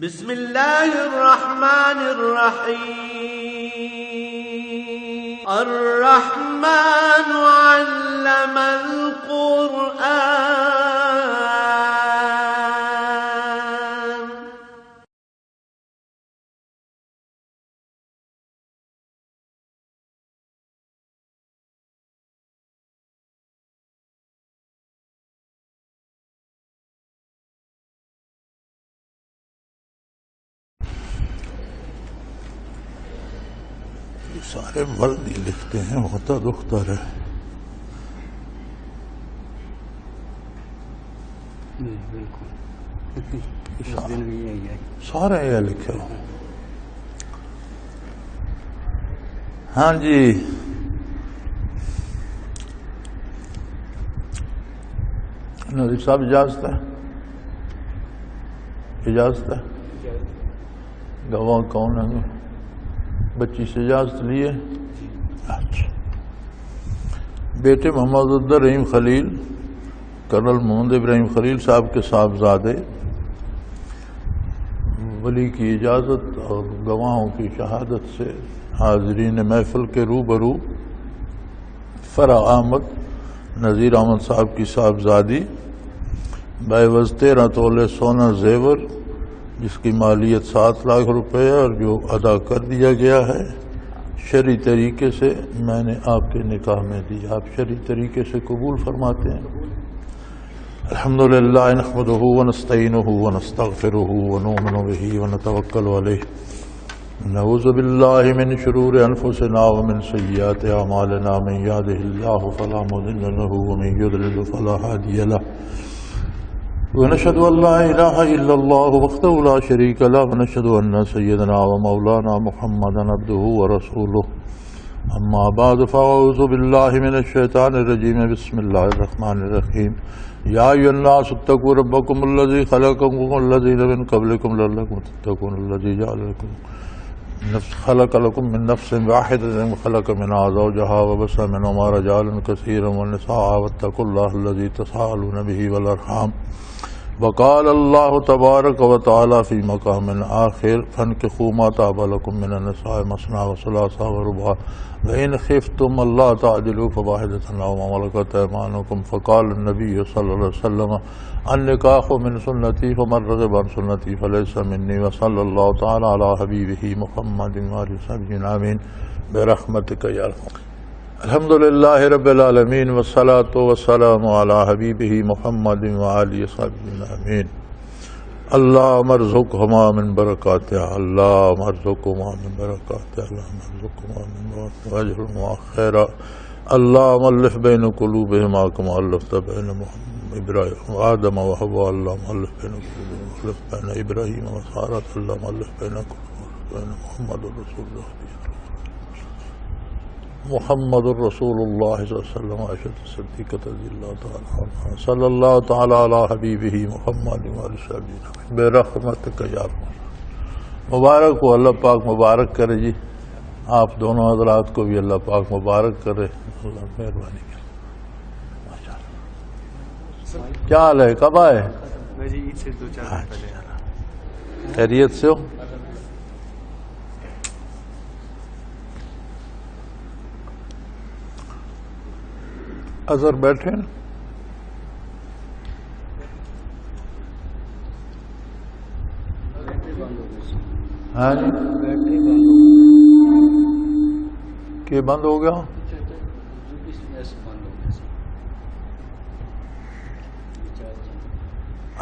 بسم الله الرحمن الرحيم. الرحمن علم القرآن. سارے مرد ہی لکھتے ہیں، ہوتا دکھتا رہے. بالکل اس دن بھی یہی ہے، سارے یہ لکھے ہو. ہاں جی، نظیر صاحب اجازت ہے؟ اجازت ہے؟ گواہ کون ہے؟ بچی سے اجازت لیے. اچھا. بیٹے محمد عبدالرحیم خلیل، کرنل محمد ابراہیم خلیل صاحب کے صاحبزادے، ولی کی اجازت اور گواہوں کی شہادت سے حاضرین محفل کے روبرو فرح احمد نذیر احمد صاحب کی صاحبزادی بعوض 13 تولے سونا زیور، جس کی مالیت 7 لاکھ روپے ہے اور جو ادا کر دیا گیا ہے شرعی طریقے سے، میں نے آپ کے نکاح میں دی. آپ شرعی طریقے سے قبول فرماتے ہیں؟ الحمدللہ نحمدہ ونستعینہ ونستغفرہ ونؤمن بہ ونتوکل علیہ نعوذ باللہ من شرور انفسنا ومن سیئات اعمالنا من یہدہ اللہ فلا مضل لہ ومن یضلل فلا ہادی لہ ونشهد أن لا إله إلا الله وحده لا شريك له ونشهد أن سيدنا ومولانا محمدا عبده ورسوله. أما بعد فأعوذ بالله من الشيطان الرجيم. بسم الله الرحمن الرحيم. يا أيها الناس اتقوا ربكم الذي خلقكم والذين من قبلكم لعلكم تتقون الذي جعل لكم خلق لكم من نفس واحدة وخلق منها زوجها وبث منهما رجالا كثيرا ونساء واتقوا الله الذي تساءلون به والأرحام. وقال الله تبارك وتعالى في مقام آخر فانكحوا ما طاب لكم من النساء مثنى وثلاث ورباع وإن خفتم ألا تعدلوا فواحدة أو ما ملكت أيمانكم. فقال النبي صلى الله عليه وسلم النكاح من سنتي فمن رغب عن سنتي فليس مني. وصلى الله تعالى على حبيبه محمد وآله وصحبه آمين برحمتك يا ارحم. الحمدللہ رب العالمین والصلاة والسلام علی حبیبہ محمد وآلہ وصحبہ آمین. اللہم ارزقہما من برکاتہ، اللہم ارزقہما من برکاتہ، اللہم ارزقہما من برکاتہ واجعلہما خیرا. اللہم الف بین قلوبہما کما الفت بین ابراہیم وآدم وحوا. اللہم الف بین قلوبہما الف بین ابراہیم وسارۃ. اللہم الف بین قلوبہما محمد رسول اللہ محمد الرسول اللہ صلی اللہ علیہ وسلم عائشۃ صدیقۃ رضی اللہ تعالی عنہا. صلی اللہ تعالی علی حبیبہ محمد وآلہ وصحبہ برحمتک یا ارحم. مبارک ہو، اللہ پاک مبارک کرے. جی آپ دونوں حضرات کو بھی اللہ پاک مبارک کرے. اللہ مہربانی کرے. ماشاءاللہ. کیا حال ہے؟ کب آئے؟ جی عید سے 2-4 دن پہلے. خیریت سے ہو؟ اظہر بیٹھے نا؟ ہاں جی کہ بند ہو گیا؟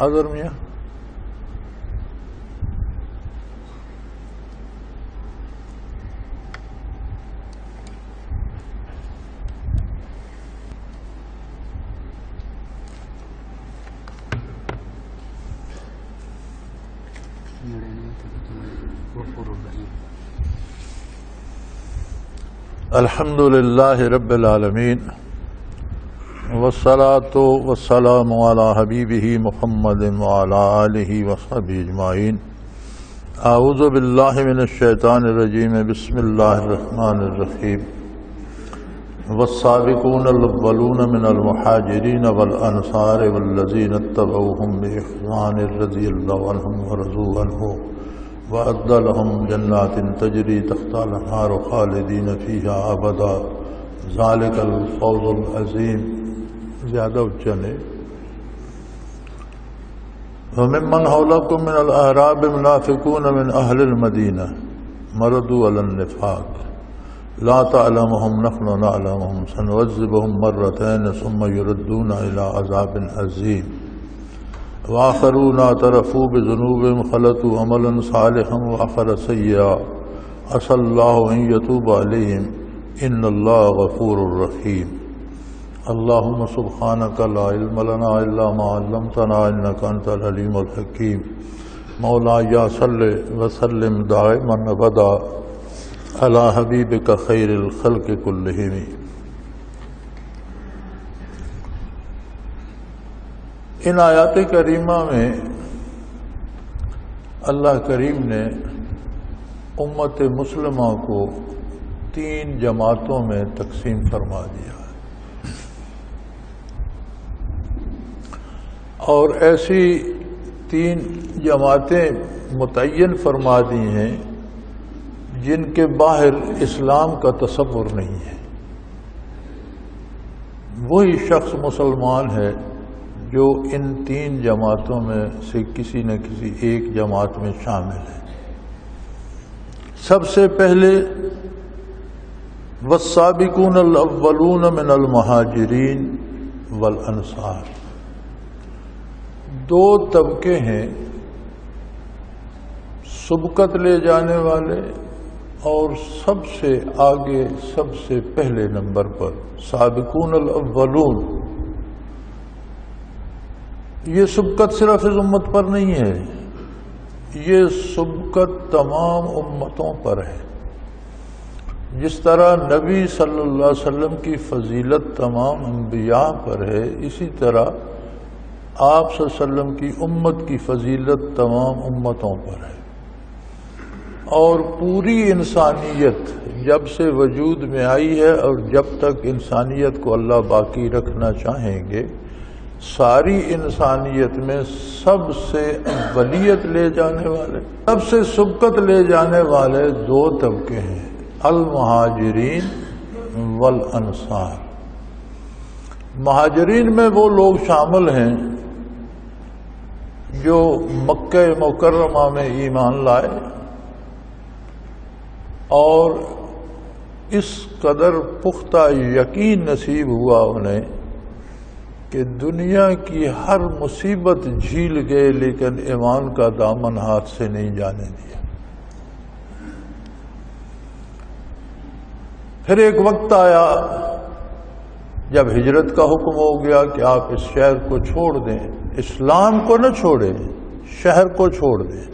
اظہر میاں الحمدللہ رب العالمین والصلاة والسلام علی حبیبہ محمد وعلی آلہ وصحبہ اجمعین. اعوذ باللہ من الشیطان الرجیم. بسم اللہ الرحمن الرحیم. والسابقون الأولون من المهاجرين والأنصار والذين اتبعوهم بإحسان رضي الله عنهم ورضوا عنه وأعد لهم جنات تجري تحتها الأنهار خالدين فيها أبدا ذلك الفوز العظيم. زیادہ اونچا نہیں. وممن حولكم من الأعراب منافقون من أهل المدينة مرضوا على النفاق لا تعلمهم نحن نعلمهم سنعذبهم مرتين ثم يردون إلى عذاب عظيم. وآخرون اعترفوا بذنوبهم خلطوا عملا صالحا وآخر سيئا عسى الله أن يتوب عليهم إن الله غفور رحيم. اللهم سبحانك لا علم لنا إلا ما علمتنا إنك أنت العليم الحكيم. مولاي صل وسلم دائما أبدا على حبيبك خير الخلق كلهم. ان آیات کریمہ میں اللہ کریم نے امت مسلمہ کو 3 جماعتوں میں تقسیم فرما دیا ہے، اور ایسی 3 جماعتیں متعین فرما دی ہیں جن کے باہر اسلام کا تصور نہیں ہے. وہی شخص مسلمان ہے جو ان 3 جماعتوں میں سے کسی نہ کسی ایک جماعت میں شامل ہے. سب سے پہلے والسابقون الاولون من المہاجرین والانصار، 2 طبقے ہیں، سبقت لے جانے والے اور سب سے آگے سب سے پہلے نمبر پر سابقون الاولون. یہ سبقت صرف اس امت پر نہیں ہے، یہ سبقت تمام امتوں پر ہے. جس طرح نبی صلی اللہ علیہ وسلم کی فضیلت تمام انبیاء پر ہے، اسی طرح آپ صلی اللہ علیہ وسلم کی امت کی فضیلت تمام امتوں پر ہے. اور پوری انسانیت جب سے وجود میں آئی ہے اور جب تک انسانیت کو اللہ باقی رکھنا چاہیں گے، ساری انسانیت میں سب سے اولیت لے جانے والے، سب سے سبقت لے جانے والے 2 طبقے ہیں، المہاجرین والانصار. مہاجرین میں وہ لوگ شامل ہیں جو مکہ مکرمہ میں ایمان لائے اور اس قدر پختہ یقین نصیب ہوا انہیں کہ دنیا کی ہر مصیبت جھیل گئے لیکن ایمان کا دامن ہاتھ سے نہیں جانے دیا. پھر ایک وقت آیا جب ہجرت کا حکم ہو گیا کہ آپ اس شہر کو چھوڑ دیں، اسلام کو نہ چھوڑیں، شہر کو چھوڑ دیں.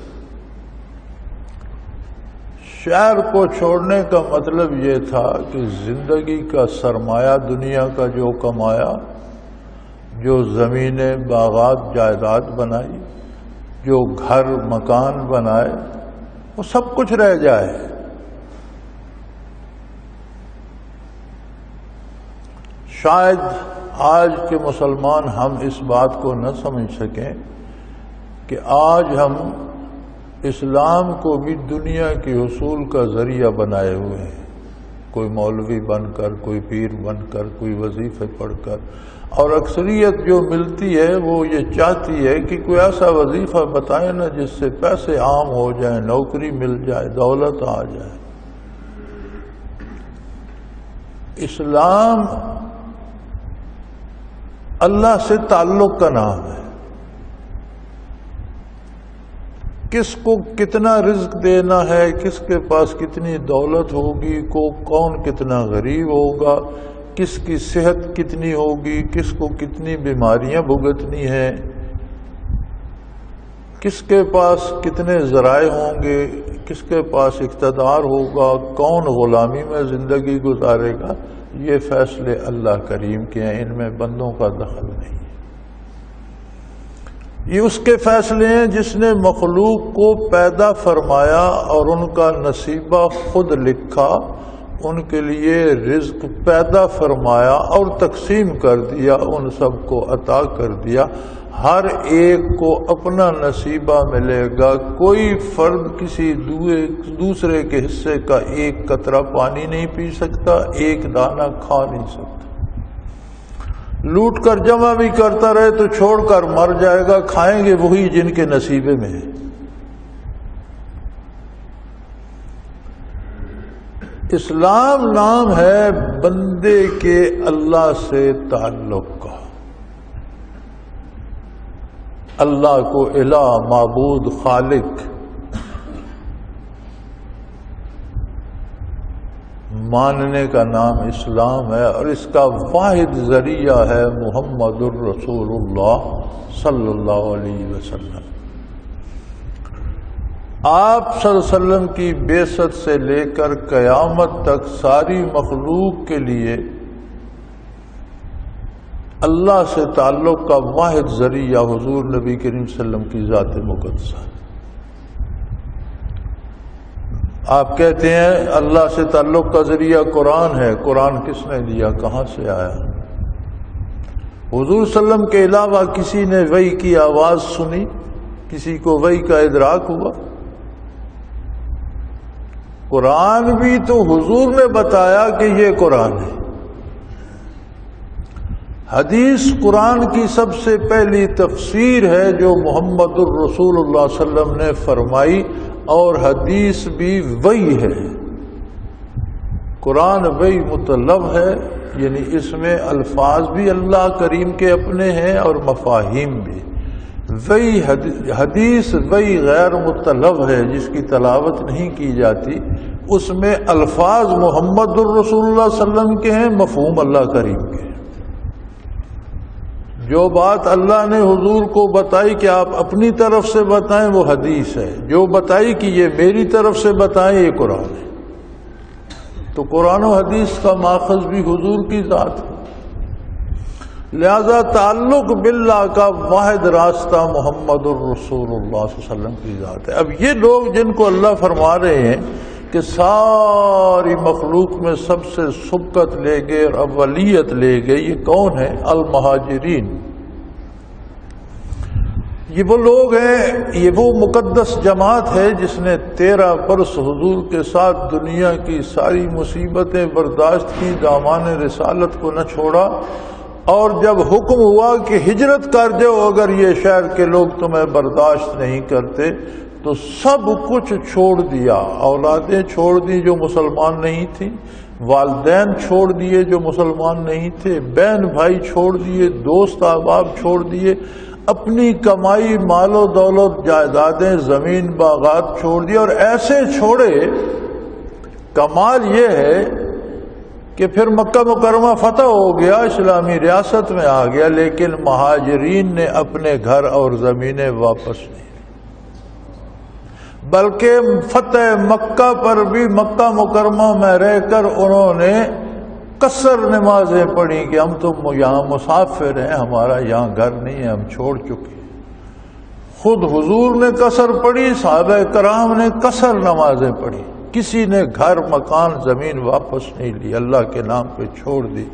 شہر کو چھوڑنے کا مطلب یہ تھا کہ زندگی کا سرمایہ دنیا کا جو کمایا، جو زمینیں باغات جائیداد بنائی، جو گھر مکان بنائے، وہ سب کچھ رہ جائے. شاید آج کے مسلمان ہم اس بات کو نہ سمجھ سکیں کہ آج ہم اسلام کو بھی دنیا کے حصول کا ذریعہ بنائے ہوئے ہیں، کوئی مولوی بن کر، کوئی پیر بن کر، کوئی وظیفے پڑھ کر. اور اکثریت جو ملتی ہے وہ یہ چاہتی ہے کہ کوئی ایسا وظیفہ بتائے نا جس سے پیسے عام ہو جائیں، نوکری مل جائے، دولت آ جائے. اسلام اللہ سے تعلق کا نام ہے. کس کو کتنا رزق دینا ہے، کس کے پاس کتنی دولت ہوگی، کون کتنا غریب ہوگا، کس کی صحت کتنی ہوگی، کس کو کتنی بیماریاں بھگتنی ہیں، کس کے پاس کتنے ذرائع ہوں گے، کس کے پاس اقتدار ہوگا، کون غلامی میں زندگی گزارے گا، یہ فیصلے اللہ کریم کے ہیں، ان میں بندوں کا دخل نہیں. یہ اس کے فیصلے ہیں جس نے مخلوق کو پیدا فرمایا اور ان کا نصیبہ خود لکھا، ان کے لیے رزق پیدا فرمایا اور تقسیم کر دیا، ان سب کو عطا کر دیا، ہر ایک کو اپنا نصیبہ ملے گا، کوئی فرد کسی دوسرے کے حصے کا ایک قطرہ پانی نہیں پی سکتا، ایک دانہ کھا نہیں سکتا۔ لوٹ کر جمع بھی کرتا رہے تو چھوڑ کر مر جائے گا، کھائیں گے وہی جن کے نصیبے میں ہے۔ اسلام نام ہے بندے کے اللہ سے تعلق کا، اللہ کو الہ، معبود، خالق ماننے کا نام اسلام ہے، اور اس کا واحد ذریعہ ہے محمد الرسول اللہ صلی اللہ علیہ وسلم۔ آپ صلی اللہ علیہ وسلم کی بعثت سے لے کر قیامت تک ساری مخلوق کے لیے اللہ سے تعلق کا واحد ذریعہ حضور نبی کریم صلی اللہ علیہ وسلم کی ذات مقدسہ۔ آپ کہتے ہیں اللہ سے تعلق کا ذریعہ قرآن ہے، قرآن کس نے دیا، کہاں سے آیا؟ حضور صلی اللہ علیہ وسلم کے علاوہ کسی نے وحی کی آواز سنی؟ کسی کو وحی کا ادراک ہوا؟ قرآن بھی تو حضور نے بتایا کہ یہ قرآن ہے۔ حدیث قرآن کی سب سے پہلی تفسیر ہے جو محمد الرسول اللہ صلی اللہ علیہ وسلم نے فرمائی، اور حدیث بھی وحی ہے۔ قرآن وحی مطلب ہے، یعنی اس میں الفاظ بھی اللہ کریم کے اپنے ہیں اور مفاہیم بھی۔ وحی حدیث وحی غیر مطلب ہے، جس کی تلاوت نہیں کی جاتی، اس میں الفاظ محمد الرسول اللہ صلی اللہ علیہ وسلم کے ہیں، مفہوم اللہ کریم کے ہیں۔ جو بات اللہ نے حضور کو بتائی کہ آپ اپنی طرف سے بتائیں وہ حدیث ہے، جو بتائی کہ یہ میری طرف سے بتائیں یہ قرآن ہے۔ تو قرآن و حدیث کا ماخذ بھی حضور کی ذات ہے، لہذا تعلق باللہ کا واحد راستہ محمد الرسول اللہ صلی اللہ علیہ وسلم کی ذات ہے۔ اب یہ لوگ جن کو اللہ فرما رہے ہیں کہ ساری مخلوق میں سب سے سبقت لے گئے اور اولیت لے گئے، یہ کون ہے؟ المہاجرین۔ یہ وہ لوگ ہیں، یہ وہ مقدس جماعت ہے جس نے 13 برس حضور کے ساتھ دنیا کی ساری مصیبتیں برداشت کی، دامان رسالت کو نہ چھوڑا، اور جب حکم ہوا کہ ہجرت کر جاؤ اگر یہ شہر کے لوگ تمہیں برداشت نہیں کرتے، تو سب کچھ چھوڑ دیا۔ اولادیں چھوڑ دی جو مسلمان نہیں تھیں، والدین چھوڑ دیے جو مسلمان نہیں تھے، بہن بھائی چھوڑ دیے، دوست احباب چھوڑ دیے، اپنی کمائی، مال و دولت، جائیدادیں، زمین، باغات چھوڑ دیے، اور ایسے چھوڑے۔ کمال یہ ہے کہ پھر مکہ مکرمہ فتح ہو گیا، اسلامی ریاست میں آ گیا، لیکن مہاجرین نے اپنے گھر اور زمینیں واپس نہیں، بلکہ فتح مکہ پر بھی مکہ مکرمہ میں رہ کر انہوں نے قصر نمازیں پڑھی کہ ہم تو یہاں مسافر ہیں، ہمارا یہاں گھر نہیں ہے، ہم چھوڑ چکے ہیں۔ خود حضور نے قصر پڑھی، صحابہ کرام نے قصر نمازیں پڑھی، کسی نے گھر، مکان، زمین واپس نہیں لی، اللہ کے نام پہ چھوڑ دی۔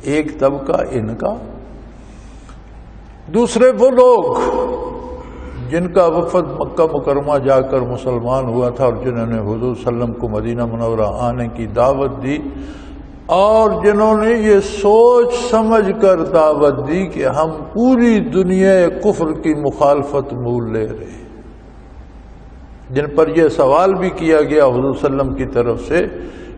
ایک طبقہ ان کا، دوسرے وہ لوگ جن کا وفد مکہ مکرمہ جا کر مسلمان ہوا تھا اور جنہوں نے حضور صلی اللہ علیہ وسلم کو مدینہ منورہ آنے کی دعوت دی، اور جنہوں نے یہ سوچ سمجھ کر دعوت دی کہ ہم پوری دنیا کفر کی مخالفت مول لے رہے ہیں، جن پر یہ سوال بھی کیا گیا حضور صلی اللہ علیہ وسلم کی طرف سے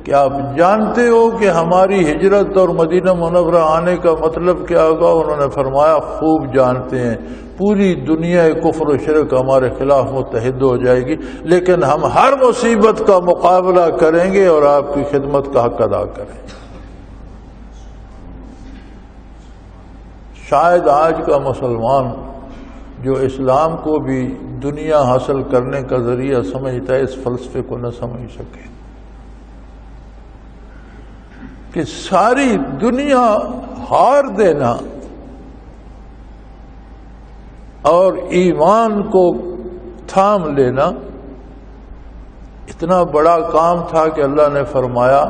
کہ آپ جانتے ہو کہ ہماری ہجرت اور مدینہ منورہ آنے کا مطلب کیا ہوگا؟ انہوں نے فرمایا خوب جانتے ہیں، پوری دنیا کفر و شرک ہمارے خلاف متحد ہو جائے گی، لیکن ہم ہر مصیبت کا مقابلہ کریں گے اور آپ کی خدمت کا حق ادا کریں گے۔ شاید آج کا مسلمان جو اسلام کو بھی دنیا حاصل کرنے کا ذریعہ سمجھتا ہے، اس فلسفے کو نہ سمجھ سکے کہ ساری دنیا ہار دینا اور ایمان کو تھام لینا اتنا بڑا کام تھا کہ اللہ نے فرمایا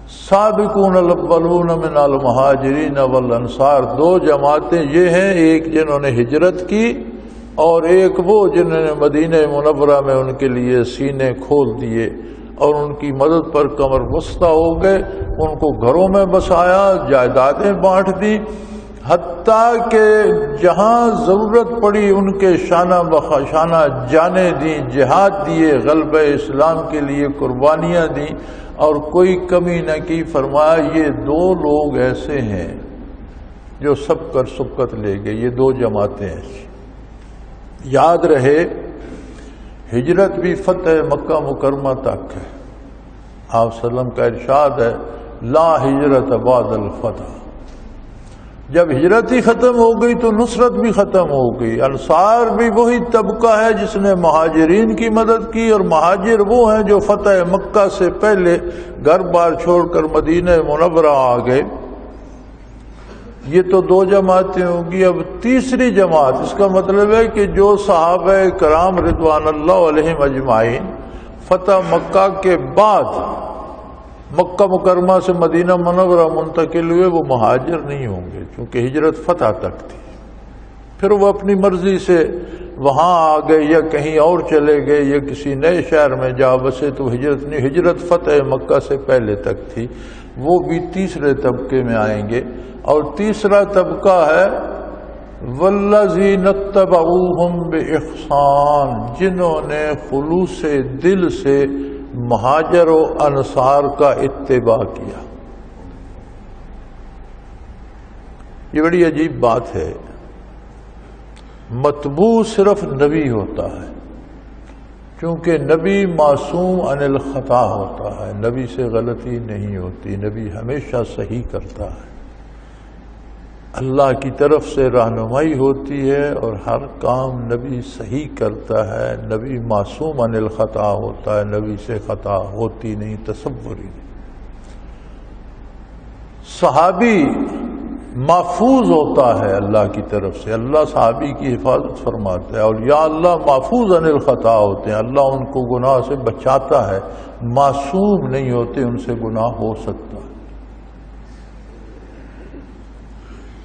سابقون الاولون من المہاجرین والانصار، دو جماعتیں یہ ہیں، ایک جنہوں نے ہجرت کی اور ایک وہ جنہوں نے مدینہ منورہ میں ان کے لیے سینے کھول دیے اور ان کی مدد پر کمر بستہ ہو گئے، ان کو گھروں میں بسایا، جائیدادیں بانٹ دی، حتیٰ کہ جہاں ضرورت پڑی ان کے شانہ بخشانہ جانیں دیں، جہاد دیے، غلبہ اسلام کے لیے قربانیاں دیں اور کوئی کمی نہ کی۔ فرمایا یہ دو لوگ ایسے ہیں جو سب کر سبقت لے گئے، یہ دو جماعتیں ہیں۔ یاد رہے ہجرت بھی فتح مکہ مکرمہ تک ہے۔ آپ صلی اللہ علیہ وسلم کا ارشاد ہے لا ہجرت بعد الفتح، جب ہجرت ہی ختم ہو گئی تو نصرت بھی ختم ہو گئی۔ انصار بھی وہی طبقہ ہے جس نے مہاجرین کی مدد کی، اور مہاجر وہ ہیں جو فتح مکہ سے پہلے گھر بار چھوڑ کر مدینہ منورہ آ گئے۔ یہ تو دو جماعتیں ہوں گی۔ اب تیسری جماعت، اس کا مطلب ہے کہ جو صحابہ کرام رضوان اللہ علیہم اجمعین فتح مکہ کے بعد مکہ مکرمہ سے مدینہ منورہ منتقل ہوئے، وہ مہاجر نہیں ہوں گے، چونکہ ہجرت فتح تک تھی۔ پھر وہ اپنی مرضی سے وہاں آ گئے یا کہیں اور چلے گئے یا کسی نئے شہر میں جا بسے، تو ہجرت نہیں، ہجرت فتح مکہ سے پہلے تک تھی۔ وہ بھی تیسرے طبقے میں آئیں گے، اور تیسرا طبقہ ہے والذین اتبعوہم بإحسان، جنہوں نے خلوص دل سے مہاجر و انصار کا اتباع کیا۔ یہ بڑی عجیب بات ہے، متبوع صرف نبی ہوتا ہے، کیونکہ نبی معصوم عن الخطا ہوتا ہے، نبی سے غلطی نہیں ہوتی، نبی ہمیشہ صحیح کرتا ہے، اللہ کی طرف سے رہنمائی ہوتی ہے اور ہر کام نبی صحیح کرتا ہے۔ نبی معصوم عن الخطا ہوتا ہے، نبی سے خطا ہوتی نہیں، تصور ہی نہیں۔ صحابی محفوظ ہوتا ہے اللہ کی طرف سے، اللہ صحابی کی حفاظت فرماتا ہے، اور یا اللہ محفوظ عن الخطا ہوتے ہیں، اللہ ان کو گناہ سے بچاتا ہے، معصوم نہیں ہوتے، ان سے گناہ ہو سکتا ہے۔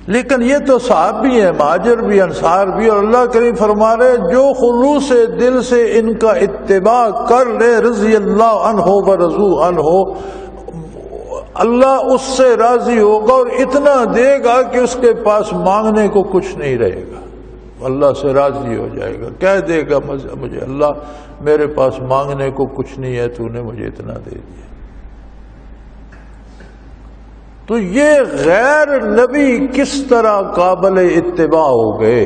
لیکن یہ تو صحابی ہیں، مہاجر بھی انصار بھی، اور اللہ کریم فرما رہے جو خلوص دل سے ان کا اتباع کر لے رضی اللہ عنہ و رضوا عنہ، اللہ اس سے راضی ہوگا اور اتنا دے گا کہ اس کے پاس مانگنے کو کچھ نہیں رہے گا، اللہ سے راضی ہو جائے گا، کہہ دے گا مجھے اللہ میرے پاس مانگنے کو کچھ نہیں ہے، تو نے مجھے اتنا دے دیا۔ تو یہ غیر نبی کس طرح قابل اتباع ہو گئے؟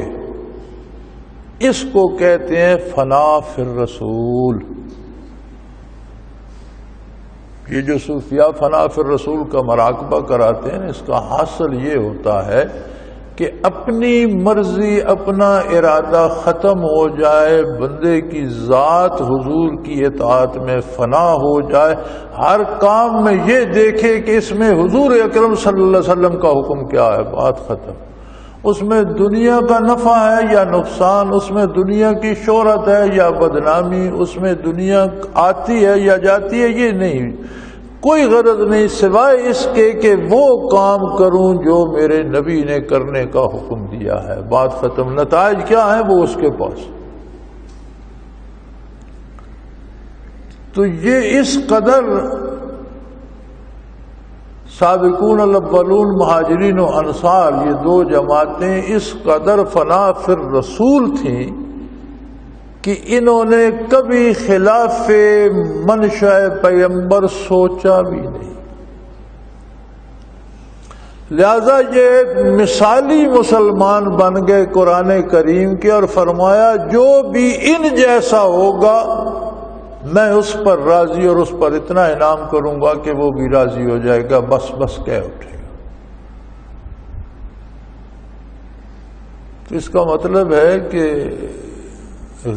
اس کو کہتے ہیں فنا فی الرسول۔ یہ جو صوفیاء فنا فی الرسول کا مراقبہ کراتے ہیں، اس کا حاصل یہ ہوتا ہے کہ اپنی مرضی، اپنا ارادہ ختم ہو جائے، بندے کی ذات حضور کی اطاعت میں فنا ہو جائے، ہر کام میں یہ دیکھے کہ اس میں حضور اکرم صلی اللہ علیہ وسلم کا حکم کیا ہے، بات ختم۔ اس میں دنیا کا نفع ہے یا نقصان، اس میں دنیا کی شہرت ہے یا بدنامی، اس میں دنیا آتی ہے یا جاتی ہے، یہ نہیں، کوئی غرض نہیں سوائے اس کے کہ وہ کام کروں جو میرے نبی نے کرنے کا حکم دیا ہے، بات ختم۔ نتائج کیا ہیں وہ اس کے پاس۔ تو یہ اس قدر سابقون الاولون مہاجرین و انصار، یہ دو جماعتیں اس قدر فنا فی الرسول تھیں کہ انہوں نے کبھی خلاف منشاء پیغمبر سوچا بھی نہیں، لہذا یہ مثالی مسلمان بن گئے قرآن کریم کے، اور فرمایا جو بھی ان جیسا ہوگا میں اس پر راضی اور اس پر اتنا انعام کروں گا کہ وہ بھی راضی ہو جائے گا، بس بس کہہ اٹھے گا۔ تو اس کا مطلب ہے کہ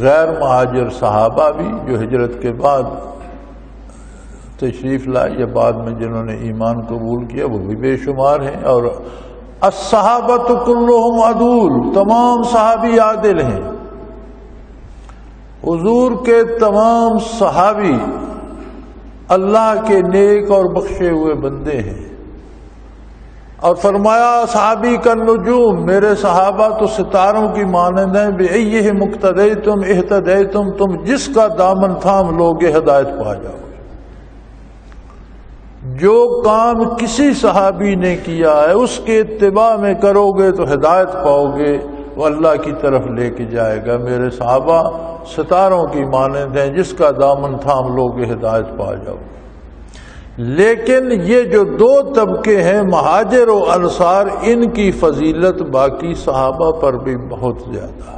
غیر مہاجر صحابہ بھی جو ہجرت کے بعد تشریف لائے یا بعد میں جنہوں نے ایمان قبول کیا، وہ بھی بے شمار ہیں، اور الصحابۃ کلہم عدول، تمام صحابی عادل ہیں۔ حضور کے تمام صحابی اللہ کے نیک اور بخشے ہوئے بندے ہیں۔ اور فرمایا صحابی کا نجوم، میرے صحابہ تو ستاروں کی مانند ہیں، بِأَيِّهِمْ اقْتَدَيْتُمْ اهْتَدَيْتُمْ، تم جس کا دامن تھام لوگے ہدایت پا جاؤ۔ جو کام کسی صحابی نے کیا ہے اس کے اتباع میں کرو گے تو ہدایت پاؤ گے، وہ اللہ کی طرف لے کے جائے گا۔ میرے صحابہ ستاروں کی مانند ہیں، جس کا دامن تھام لوگے ہدایت پا جاؤ۔ لیکن یہ جو دو طبقے ہیں مہاجر و انصار، ان کی فضیلت باقی صحابہ پر بھی بہت زیادہ ہے۔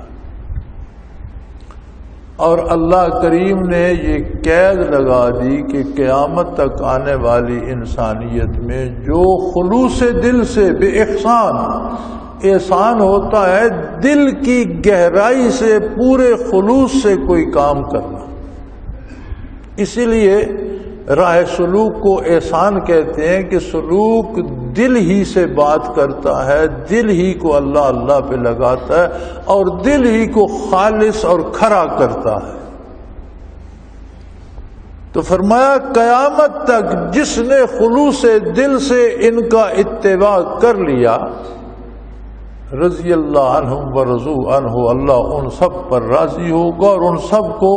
اور اللہ کریم نے یہ قید لگا دی کہ قیامت تک آنے والی انسانیت میں جو خلوص دل سے بے احسان ہوتا ہے، دل کی گہرائی سے پورے خلوص سے کوئی کام کرنا، اسی لیے راہ سلوک کو احسان کہتے ہیں کہ سلوک دل ہی سے بات کرتا ہے، دل ہی کو اللہ اللہ پہ لگاتا ہے اور دل ہی کو خالص اور کھرا کرتا ہے۔ تو فرمایا قیامت تک جس نے خلوص دل سے ان کا اتباع کر لیا، رضی اللہ عنہم ورضوا عنہ، اللہ ان سب پر راضی ہوگا اور ان سب کو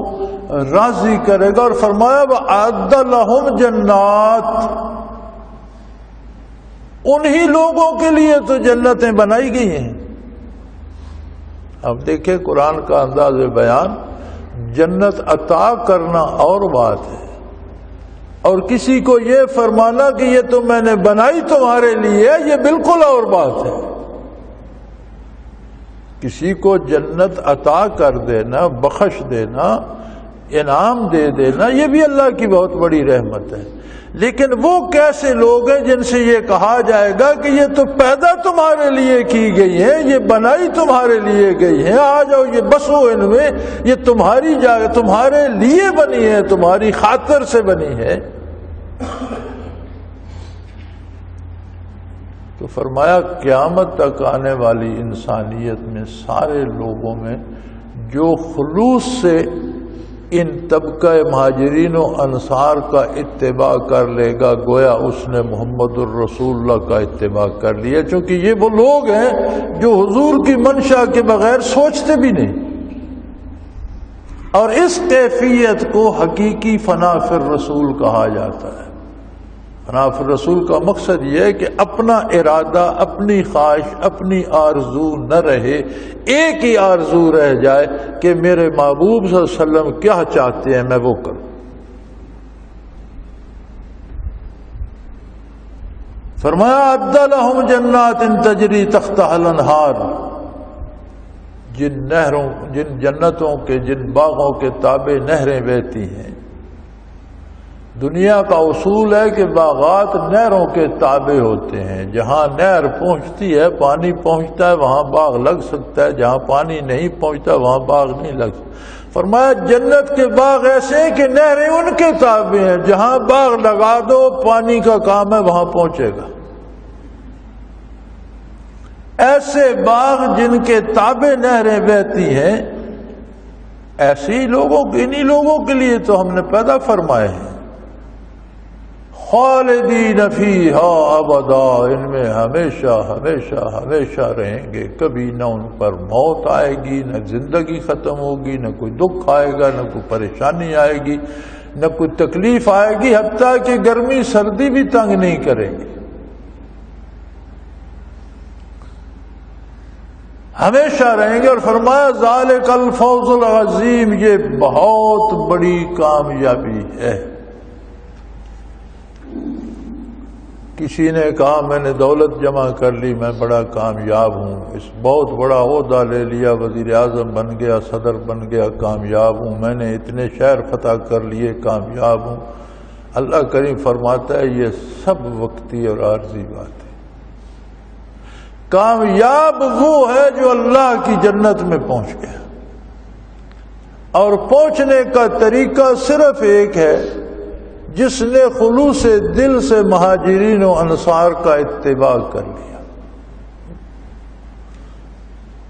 راضی کرے گا۔ اور فرمایا وَأَعَدَّ لَهُمْ جَنَّاتٍ، انہی لوگوں کے لیے تو جنتیں بنائی گئی ہیں۔ اب دیکھیں قرآن کا انداز بیان، جنت عطا کرنا اور بات ہے، اور کسی کو یہ فرمانا کہ یہ تو میں نے بنائی تمہارے لیے، یہ بالکل اور بات ہے۔ کسی کو جنت عطا کر دینا، بخش دینا، انعام دے دینا، یہ بھی اللہ کی بہت بڑی رحمت ہے۔ لیکن وہ کیسے لوگ ہیں جن سے یہ کہا جائے گا کہ یہ تو پیدا تمہارے لیے کی گئی ہے، یہ بنائی تمہارے لیے گئی ہے، آ جاؤ یہ بسو ان میں، یہ تمہاری جگہ تمہارے لیے بنی ہے، تمہاری خاطر سے بنی ہے۔ تو فرمایا قیامت تک آنے والی انسانیت میں سارے لوگوں میں جو خلوص سے ان طبقہ مہاجرین و انصار کا اتباع کر لے گا، گویا اس نے محمد الرسول اللہ کا اتباع کر لیا، چونکہ یہ وہ لوگ ہیں جو حضور کی منشا کے بغیر سوچتے بھی نہیں۔ اور اس کیفیت کو حقیقی فنا فی الرسول کہا جاتا ہے۔ فنا فی الرسول کا مقصد یہ ہے کہ اپنا ارادہ، اپنی خواہش، اپنی آرزو نہ رہے، ایک ہی آرزو رہ جائے کہ میرے محبوب صلی اللہ علیہ وسلم کیا چاہتے ہیں میں وہ کروں۔ فرمایا اعد لہم جنات تجری تحتہا الانہار، جن جنتوں کے، جن باغوں کے تابع نہریں بہتی ہیں۔ دنیا کا اصول ہے کہ باغات نہروں کے تابع ہوتے ہیں، جہاں نہر پہنچتی ہے، پانی پہنچتا ہے، وہاں باغ لگ سکتا ہے، جہاں پانی نہیں پہنچتا وہاں باغ نہیں لگ سکتا۔ فرمایا جنت کے باغ ایسے ہیں کہ نہریں ان کے تابع ہیں، جہاں باغ لگا دو پانی کا کام ہے وہاں پہنچے گا۔ ایسے باغ جن کے تابع نہریں بہتی ہیں، ایسے ہی لوگوں، انہی لوگوں کے لیے تو ہم نے پیدا فرمائے ہیں۔ خالدین فیہا ابدا، ان میں ہمیشہ ہمیشہ ہمیشہ رہیں گے، کبھی نہ ان پر موت آئے گی، نہ زندگی ختم ہوگی، نہ کوئی دکھ آئے گا، نہ کوئی پریشانی آئے گی، نہ کوئی تکلیف آئے گی، حتیٰ کہ گرمی سردی بھی تنگ نہیں کرے گی، ہمیشہ رہیں گے۔ اور فرمایا ذالک الفوز العظیم، یہ بہت بڑی کامیابی ہے۔ کسی نے کہا میں نے دولت جمع کر لی، میں بڑا کامیاب ہوں، اس بہت بڑا عہدہ لے لیا، وزیر اعظم بن گیا، صدر بن گیا، کامیاب ہوں، میں نے اتنے شہر فتح کر لیے، کامیاب ہوں۔ اللہ کریم فرماتا ہے یہ سب وقتی اور عارضی بات ہے۔ کامیاب وہ ہے جو اللہ کی جنت میں پہنچ گیا، اور پہنچنے کا طریقہ صرف ایک ہے، جس نے خلوص دل سے مہاجرین و انصار کا اتباع کر لیا۔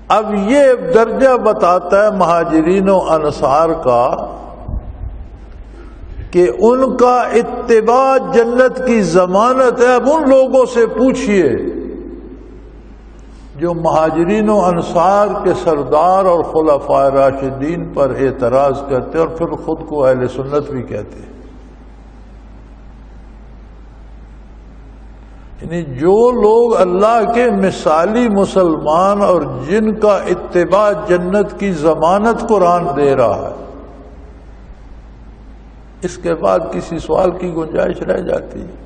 اب یہ درجہ بتاتا ہے مہاجرین و انصار کا کہ ان کا اتباع جنت کی ضمانت ہے. اب ان لوگوں سے پوچھئے جو مہاجرین و انصار کے سردار اور خلفائے راشدین پر اعتراض کرتے اور پھر خود کو اہل سنت بھی کہتے ہیں. یعنی جو لوگ اللہ کے مثالی مسلمان اور جن کا اتباع جنت کی ضمانت قرآن دے رہا ہے، اس کے بعد کسی سوال کی گنجائش رہ جاتی ہے؟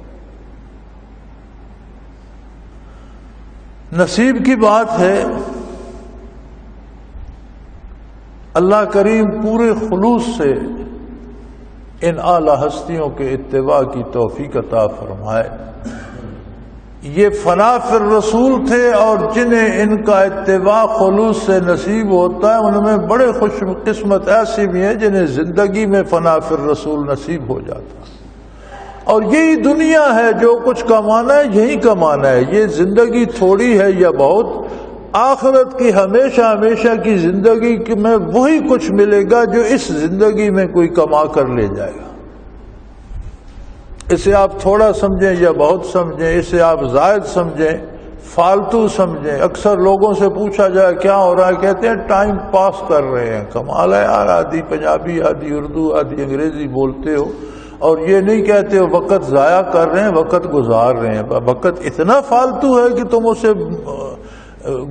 نصیب کی بات ہے. اللہ کریم پورے خلوص سے ان اعلی ہستیوں کے اتباع کی توفیق عطا فرمائے. یہ فنا فی الرسول تھے اور جنہیں ان کا اتباع خلوص سے نصیب ہوتا ہے ان میں بڑے خوش قسمت ایسی بھی ہیں جنہیں زندگی میں فنا فی الرسول نصیب ہو جاتا ہے. اور یہی دنیا ہے، جو کچھ کمانا ہے یہی کمانا ہے. یہ زندگی تھوڑی ہے یا بہت، آخرت کی ہمیشہ ہمیشہ کی زندگی میں وہی کچھ ملے گا جو اس زندگی میں کوئی کما کر لے جائے گا. اسے آپ تھوڑا سمجھیں یا بہت سمجھیں، اسے آپ زائد سمجھیں، فالتو سمجھیں. اکثر لوگوں سے پوچھا جائے کیا ہو رہا ہے، کہتے ہیں ٹائم پاس کر رہے ہیں. کمال ہے یار، آدھی پنجابی آدھی اردو آدھی انگریزی بولتے ہو اور یہ نہیں کہتے ہو وقت ضائع کر رہے ہیں، وقت گزار رہے ہیں. وقت اتنا فالتو ہے کہ تم اسے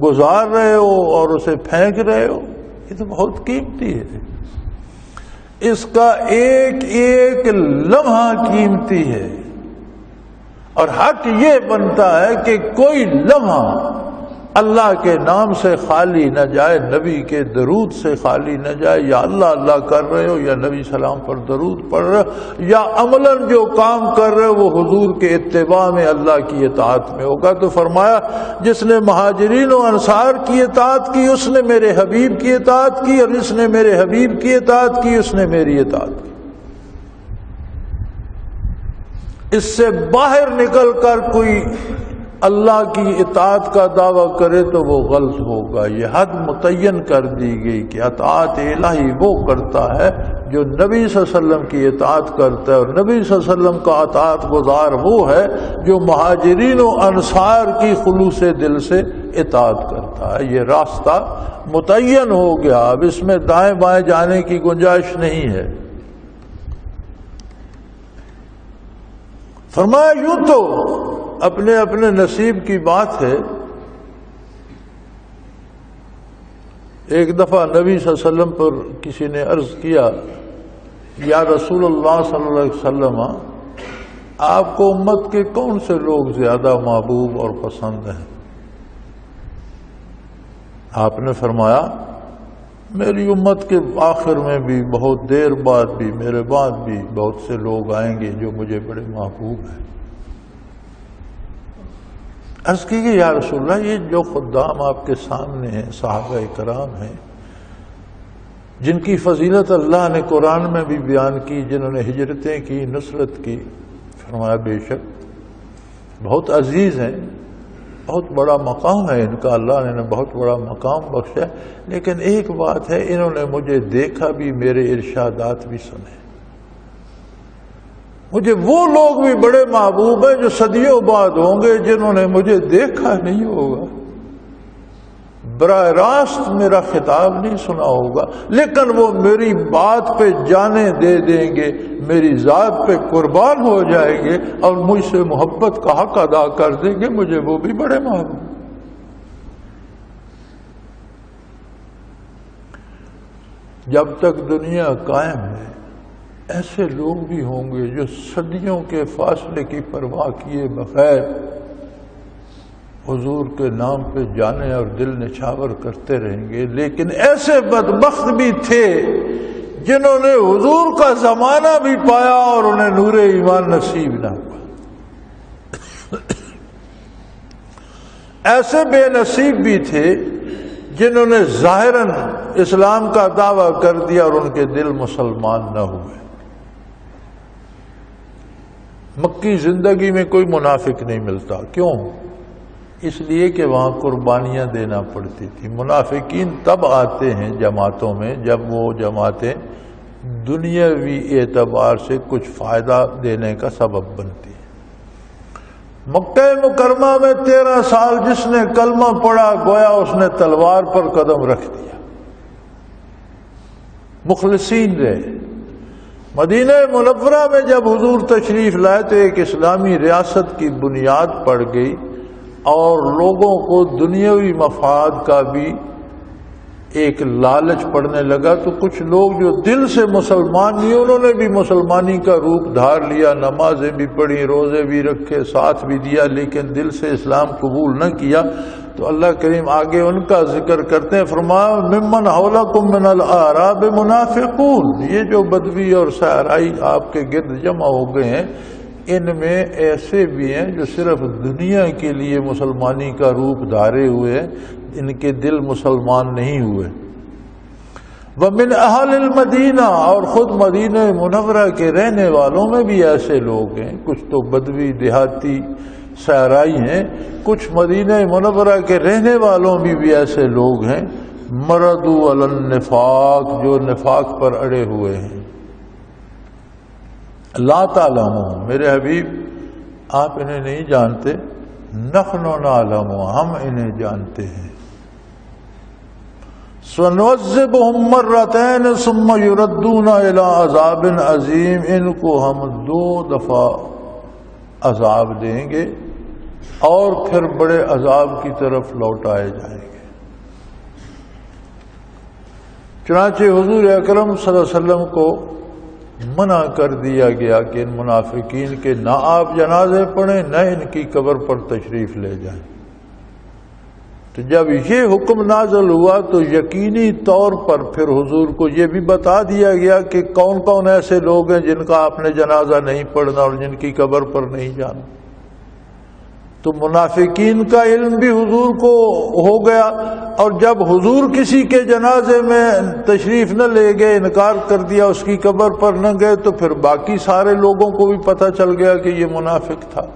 گزار رہے ہو اور اسے پھینک رہے ہو. یہ تو بہت قیمتی ہے. اس کا ایک ایک لمحہ قیمتی ہے اور حق یہ بنتا ہے کہ کوئی لمحہ اللہ کے نام سے خالی نہ جائے، نبی کے درود سے خالی نہ جائے. یا اللہ اللہ کر رہے ہو یا نبی سلام پر درود پڑھ رہے ہو یا عملاً جو کام کر رہے ہو وہ حضور کے اتباع میں اللہ کی اطاعت میں ہوگا. تو فرمایا جس نے مہاجرین و انصار کی اطاعت کی اس نے میرے حبیب کی اطاعت کی، اور جس نے میرے حبیب کی اطاعت کی اس نے میری اطاعت کی. اس سے باہر نکل کر کوئی اللہ کی اطاعت کا دعویٰ کرے تو وہ غلط ہوگا. یہ حد متعین کر دی گئی کہ اطاعت الہی وہ کرتا ہے جو نبی صلی اللہ علیہ وسلم کی اطاعت کرتا ہے، اور نبی صلی اللہ علیہ وسلم کا اطاعت گزار وہ ہے جو مہاجرین و انصار کی خلوص دل سے اطاعت کرتا ہے. یہ راستہ متعین ہو گیا، اب اس میں دائیں بائیں جانے کی گنجائش نہیں ہے. فرمایا یوں تو اپنے اپنے نصیب کی بات ہے. ایک دفعہ نبی صلی اللہ علیہ وسلم پر کسی نے عرض کیا یا رسول اللہ صلی اللہ علیہ وسلم، آپ کو امت کے کون سے لوگ زیادہ محبوب اور پسند ہیں؟ آپ نے فرمایا میری امت کے آخر میں بھی بہت دیر بعد بھی میرے بعد بھی بہت سے لوگ آئیں گے جو مجھے بڑے محبوب ہیں. عرض کی کہ یا رسول اللہ یہ جو خدام آپ کے سامنے ہیں صحابہ کرام ہیں جن کی فضیلت اللہ نے قرآن میں بھی بیان کی، جنہوں نے ہجرتیں کی، نصرت کی. فرمایا بے شک بہت عزیز ہیں، بہت بڑا مقام ہے ان کا، اللہ نے بہت بڑا مقام بخشا. لیکن ایک بات ہے، انہوں نے مجھے دیکھا بھی، میرے ارشادات بھی سنے. مجھے وہ لوگ بھی بڑے محبوب ہیں جو صدیوں بعد ہوں گے جنہوں نے مجھے دیکھا نہیں ہوگا، براہ راست میرا خطاب نہیں سنا ہوگا، لیکن وہ میری بات پہ جانیں دے دیں گے، میری ذات پہ قربان ہو جائیں گے اور مجھ سے محبت کا حق ادا کر دیں گے. مجھے وہ بھی بڑے محبوب. جب تک دنیا قائم ہے ایسے لوگ بھی ہوں گے جو صدیوں کے فاصلے کی پرواہ کیے بغیر حضور کے نام پہ جانے اور دل نچھاور کرتے رہیں گے. لیکن ایسے بدبخت بھی تھے جنہوں نے حضور کا زمانہ بھی پایا اور انہیں نور ایمان نصیب نہ ہوا. ایسے بے نصیب بھی تھے جنہوں نے ظاہراً اسلام کا دعویٰ کر دیا اور ان کے دل مسلمان نہ ہوئے. مکی زندگی میں کوئی منافق نہیں ملتا. کیوں؟ اس لیے کہ وہاں قربانیاں دینا پڑتی تھی. منافقین تب آتے ہیں جماعتوں میں جب وہ جماعتیں دنیاوی اعتبار سے کچھ فائدہ دینے کا سبب بنتی ہے۔ مکہ مکرمہ میں 13 سال جس نے کلمہ پڑھا گویا اس نے تلوار پر قدم رکھ دیا، مخلصین رہے۔ مدینہ منورہ میں جب حضور تشریف لائے تو ایک اسلامی ریاست کی بنیاد پڑ گئی اور لوگوں کو دنیاوی مفاد کا بھی ایک لالچ پڑنے لگا، تو کچھ لوگ جو دل سے مسلمان نہیں انہوں نے بھی مسلمانی کا روپ دھار لیا، نمازیں بھی پڑھی، روزے بھی رکھے، ساتھ بھی دیا، لیکن دل سے اسلام قبول نہ کیا۔ تو اللہ کریم آگے ان کا ذکر کرتے ہیں، فرمایا ممن حولکم من الاعراب منافقون، یہ جو بدوی اور صحرائی آپ کے گرد جمع ہو گئے ہیں ان میں ایسے بھی ہیں جو صرف دنیا کے لیے مسلمانی کا روپ دھارے ہوئے ہیں، ان کے دل مسلمان نہیں ہوئے۔ وَمِنْ أَهْلِ الْمَدِينَةِ، اور خود مدینہ منورہ کے رہنے والوں میں بھی ایسے لوگ ہیں، کچھ تو بدوی دیہاتی صحرائی ہیں، کچھ مدینہ منورہ کے رہنے والوں میں بھی ایسے لوگ ہیں، مردوا علی النفاق، جو نفاق پر اڑے ہوئے ہیں۔ لا تعلمون، میرے حبیب آپ انہیں نہیں جانتے، نحن نعلم، ہم انہیں جانتے ہیں۔ سنعذبهم مرتين ثم يردون الى عذاب عظیم، ان کو ہم 2 دفعہ عذاب دیں گے اور پھر بڑے عذاب کی طرف لوٹائے جائیں گے۔ چنانچہ حضور اکرم صلی اللہ علیہ وسلم کو منع کر دیا گیا کہ ان منافقین کے نہ آپ جنازے پڑھیں نہ ان کی قبر پر تشریف لے جائیں۔ تو جب یہ حکم نازل ہوا تو یقینی طور پر پھر حضور کو یہ بھی بتا دیا گیا کہ کون کون ایسے لوگ ہیں جن کا آپ نے جنازہ نہیں پڑھنا اور جن کی قبر پر نہیں جانا۔ تو منافقین کا علم بھی حضور کو ہو گیا، اور جب حضور کسی کے جنازے میں تشریف نہ لے گئے، انکار کر دیا، اس کی قبر پر نہ گئے، تو پھر باقی سارے لوگوں کو بھی پتہ چل گیا کہ یہ منافق تھا۔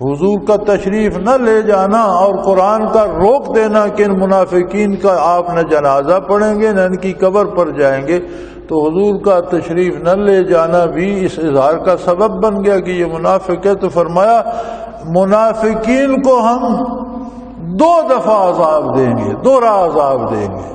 حضور کا تشریف نہ لے جانا اور قرآن کا روک دینا کہ ان منافقین کا آپ نہ جنازہ پڑھیں گے نہ ان کی قبر پر جائیں گے، تو حضور کا تشریف نہ لے جانا بھی اس اظہار کا سبب بن گیا کہ یہ منافق ہے۔ تو فرمایا منافقین کو ہم 2 دفعہ عذاب دیں گے، 2 عذاب دیں گے۔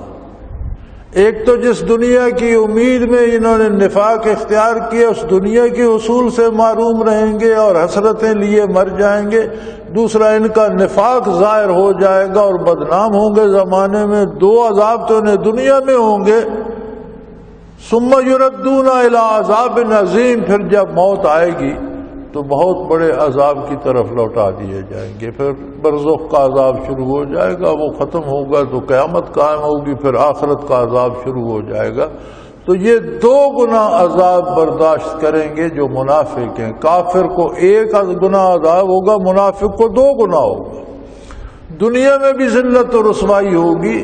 ایک تو جس دنیا کی امید میں انہوں نے نفاق اختیار کیا اس دنیا کے حصول سے محروم رہیں گے اور حسرتیں لیے مر جائیں گے، دوسرا ان کا نفاق ظاہر ہو جائے گا اور بدنام ہوں گے زمانے میں۔ 2 عذاب تو انہیں دنیا میں ہوں گے، ثم یردون الی عذاب عظیم، پھر جب موت آئے گی تو بہت بڑے عذاب کی طرف لوٹا دیے جائیں گے۔ پھر برزخ کا عذاب شروع ہو جائے گا، وہ ختم ہوگا تو قیامت قائم ہوگی، پھر آخرت کا عذاب شروع ہو جائے گا۔ تو یہ 2 گنا عذاب برداشت کریں گے جو منافق ہیں۔ کافر کو 1 گنا عذاب ہوگا، منافق کو 2 گنا ہوگا۔ دنیا میں بھی ذلت و رسوائی ہوگی،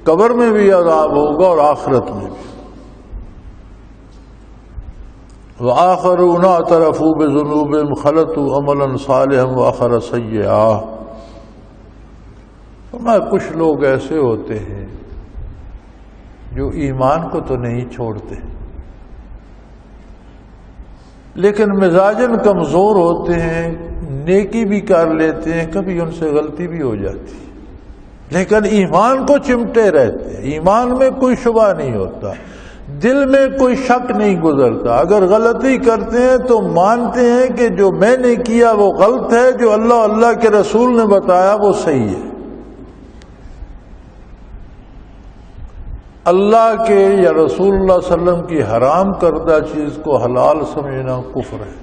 قبر میں بھی عذاب ہوگا اور آخرت میں بھی۔ وآخرون اعترفوا بذنوبهم خلطوا عملا صالحا وآخر سیئا، فرمایا کچھ لوگ ایسے ہوتے ہیں جو ایمان کو تو نہیں چھوڑتے لیکن مزاجن کمزور ہوتے ہیں، نیکی بھی کر لیتے ہیں، کبھی ان سے غلطی بھی ہو جاتی ہے، لیکن ایمان کو چمٹے رہتے ہیں، ایمان میں کوئی شبہ نہیں ہوتا، دل میں کوئی شک نہیں گزرتا۔ اگر غلطی کرتے ہیں تو مانتے ہیں کہ جو میں نے کیا وہ غلط ہے، جو اللہ کے رسول نے بتایا وہ صحیح ہے۔ اللہ کے یا رسول اللہ صلی اللہ علیہ وسلم کی حرام کردہ چیز کو حلال سمجھنا کفر ہے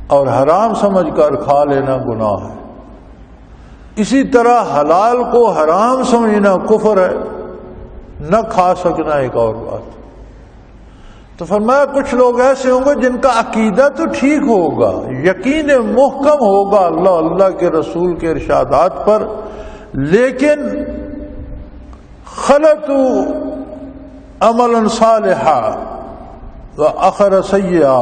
اور حرام سمجھ کر کھا لینا گناہ ہے۔ اسی طرح حلال کو حرام سمجھنا کفر ہے، نہ کھا سکنا ایک اور بات۔ تو فرمایا کچھ لوگ ایسے ہوں گے جن کا عقیدہ تو ٹھیک ہوگا، یقین محکم ہوگا اللہ کے رسول کے ارشادات پر، لیکن خلطوا عملا صالحا وآخر سیئا،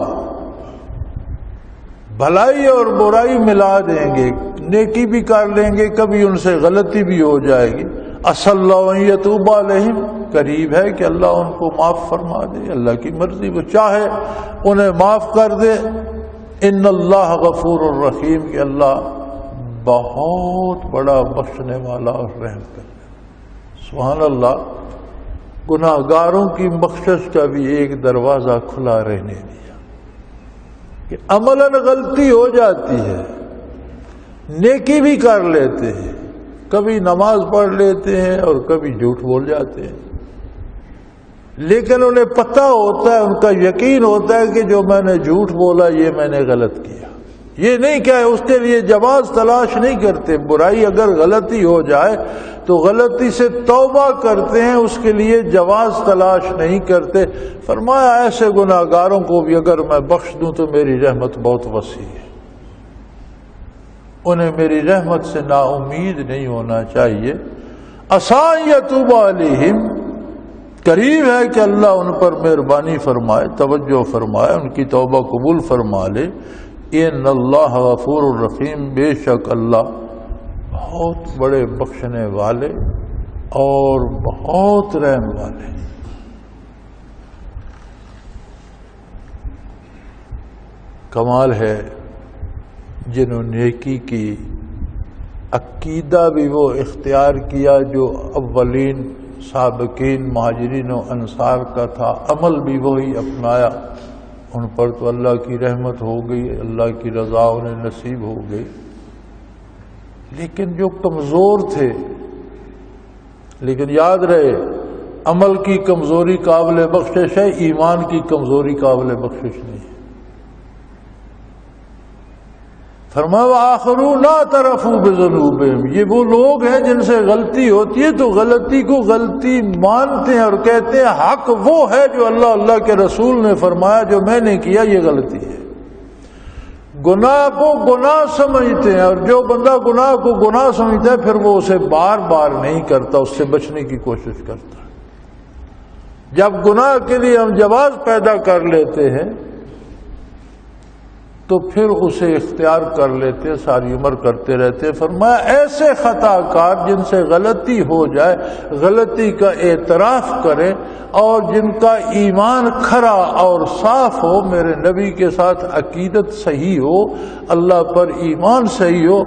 بھلائی اور برائی ملا دیں گے، نیکی بھی کر لیں گے، کبھی ان سے غلطی بھی ہو جائے گی، عسى اللہ ان یتوب علیہم، قریب ہے کہ اللہ ان کو معاف فرما دے، اللہ کی مرضی، وہ چاہے انہیں معاف کر دے۔ ان اللہ غفور الرحیم، کہ اللہ بہت بڑا بخشنے والا اور رحم کرنے۔ سبحان اللہ، گناہ گاروں کی بخشش کا بھی ایک دروازہ کھلا رہنے دیا کہ عملاً غلطی ہو جاتی ہے، نیکی بھی کر لیتے ہیں، کبھی نماز پڑھ لیتے ہیں اور کبھی جھوٹ بول جاتے ہیں، لیکن انہیں پتہ ہوتا ہے، ان کا یقین ہوتا ہے کہ جو میں نے جھوٹ بولا یہ میں نے غلط کیا۔ یہ نہیں کہ اس کے لیے جواز تلاش نہیں کرتے، برائی اگر غلطی ہو جائے تو غلطی سے توبہ کرتے ہیں، اس کے لیے جواز تلاش نہیں کرتے۔ فرمایا ایسے گناہ گاروں کو بھی اگر میں بخش دوں تو میری رحمت بہت وسیع ہے، انہیں میری رحمت سے نا امید نہیں ہونا چاہیے۔ عسیٰ یتوب علیہم، قریب ہے کہ اللہ ان پر مہربانی فرمائے، توجہ فرمائے، ان کی توبہ قبول فرما لے۔ ان اللہ غفور الرحیم، بے شک اللہ بہت بڑے بخشنے والے اور بہت رحم والے۔ کمال ہے جنہوں نے نیکی کی، عقیدہ بھی وہ اختیار کیا جو اولین سابقین مہاجرین و انصار کا تھا، عمل بھی وہی اپنایا، ان پر تو اللہ کی رحمت ہو گئی، اللہ کی رضا انہیں نصیب ہو گئی۔ لیکن جو کمزور تھے، لیکن یاد رہے عمل کی کمزوری قابل بخشش ہے، ایمان کی کمزوری قابل بخشش نہیں ہے۔ فرمایا وآخرون لا اعترفوا بذنوبہم، یہ وہ لوگ ہیں جن سے غلطی ہوتی ہے تو غلطی کو غلطی مانتے ہیں اور کہتے ہیں حق وہ ہے جو اللہ کے رسول نے فرمایا، جو میں نے کیا یہ غلطی ہے۔ گناہ کو گناہ سمجھتے ہیں، اور جو بندہ گناہ کو گناہ سمجھتا ہے پھر وہ اسے بار بار نہیں کرتا، اس سے بچنے کی کوشش کرتا ہے۔ جب گناہ کے لیے ہم جواز پیدا کر لیتے ہیں تو پھر اسے اختیار کر لیتے ہیں، ساری عمر کرتے رہتے ہیں۔ فرمایا ایسے خطا کار جن سے غلطی ہو جائے، غلطی کا اعتراف کریں، اور جن کا ایمان کھرا اور صاف ہو، میرے نبی کے ساتھ عقیدت صحیح ہو، اللہ پر ایمان صحیح ہو،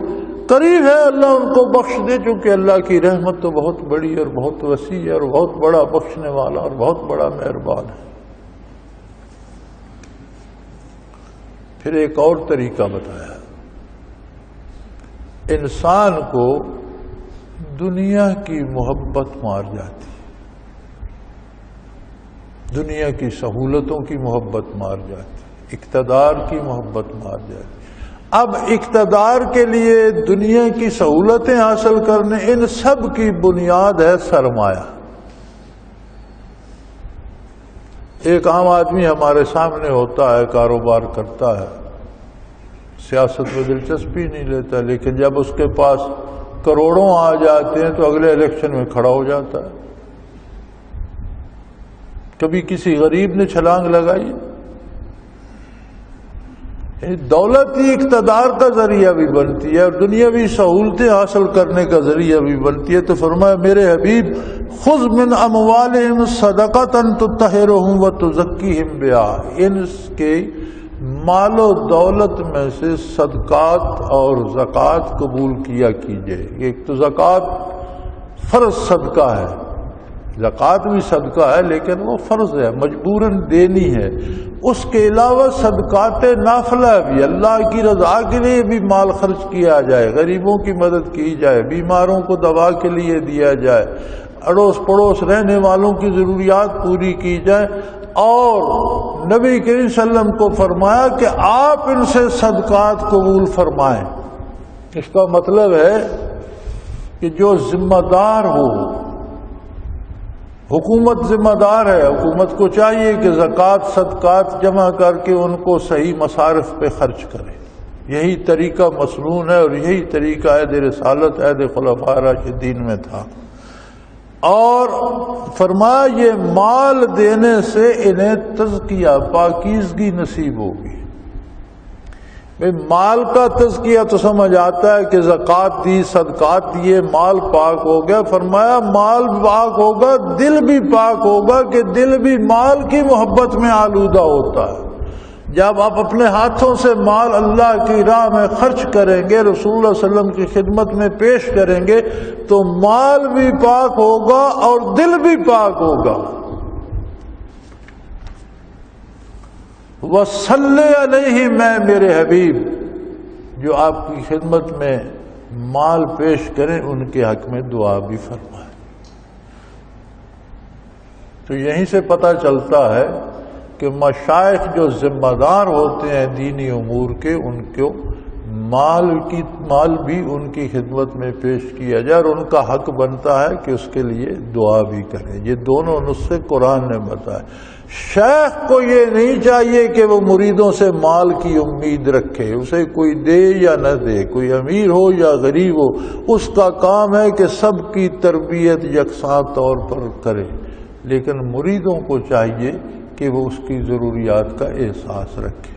قریب ہے اللہ ان کو بخش دے، چونکہ اللہ کی رحمت تو بہت بڑی اور بہت وسیع ہے اور بہت بڑا بخشنے والا اور بہت بڑا مہربان ہے۔ پھر ایک اور طریقہ بتایا، انسان کو دنیا کی محبت مار جاتی، دنیا کی سہولتوں کی محبت مار جاتی، اقتدار کی محبت مار جاتی۔ اب اقتدار کے لیے دنیا کی سہولتیں حاصل کرنے، ان سب کی بنیاد ہے سرمایہ۔ ایک عام آدمی ہمارے سامنے ہوتا ہے، کاروبار کرتا ہے، سیاست میں دلچسپی نہیں لیتا، لیکن جب اس کے پاس کروڑوں آ جاتے ہیں تو اگلے الیکشن میں کھڑا ہو جاتا ہے۔ کبھی کسی غریب نے چھلانگ لگائی؟ دولت ہی اقتدار کا ذریعہ بھی بنتی ہے اور دنیاوی سہولتیں حاصل کرنے کا ذریعہ بھی بنتی ہے۔ تو فرمایا میرے حبیب خذ من اموالہم صدقۃ تطہرہم وتزکیہم بہا، ان کے مال و دولت میں سے صدقات اور زکوٰۃ قبول کیا کیجئے۔ ایک تو زکوٰۃ فرض صدقہ ہے، زکوٰۃ بھی صدقہ ہے لیکن وہ فرض ہے، مجبوراً دینی ہے۔ اس کے علاوہ صدقات نافلہ بھی، اللہ کی رضا کے لیے بھی مال خرچ کیا جائے، غریبوں کی مدد کی جائے، بیماروں کو دوا کے لیے دیا جائے، اڑوس پڑوس رہنے والوں کی ضروریات پوری کی جائے۔ اور نبی کریم صلی اللہ علیہ وسلم کو فرمایا کہ آپ ان سے صدقات قبول فرمائیں۔ اس کا مطلب ہے کہ جو ذمہ دار ہو، حکومت ذمہ دار ہے، حکومت کو چاہیے کہ زکوٰۃ صدقات جمع کر کے ان کو صحیح مصارف پہ خرچ کرے۔ یہی طریقہ مسنون ہے اور یہی طریقہ عہد رسالت، عہد خلفاء راشدین میں تھا۔ اور فرمایا یہ مال دینے سے انہیں تزکیہ، پاکیزگی نصیب ہوگی۔ بھئی مال کا تزکیہ تو سمجھ آتا ہے کہ زکوٰۃ دی، صدقات دیے، مال پاک ہو گیا. فرمایا مال پاک ہوگا دل بھی پاک ہوگا، کہ دل بھی مال کی محبت میں آلودہ ہوتا ہے. جب آپ اپنے ہاتھوں سے مال اللہ کی راہ میں خرچ کریں گے، رسول اللہ صلی اللہ علیہ وسلم کی خدمت میں پیش کریں گے، تو مال بھی پاک ہوگا اور دل بھی پاک ہوگا. وصلی علیہ، میں میرے حبیب جو آپ کی خدمت میں مال پیش کریں ان کے حق میں دعا بھی فرمائیں. تو یہیں سے پتہ چلتا ہے کہ مشائخ جو ذمہ دار ہوتے ہیں دینی امور کے، ان کو مال بھی ان کی خدمت میں پیش کیا جائے، اور ان کا حق بنتا ہے کہ اس کے لیے دعا بھی کریں. یہ دونوں نسخے قرآن نے بتائے. شیخ کو یہ نہیں چاہیے کہ وہ مریدوں سے مال کی امید رکھے، اسے کوئی دے یا نہ دے، کوئی امیر ہو یا غریب ہو، اس کا کام ہے کہ سب کی تربیت یکساں طور پر کرے. لیکن مریدوں کو چاہیے کہ وہ اس کی ضروریات کا احساس رکھے.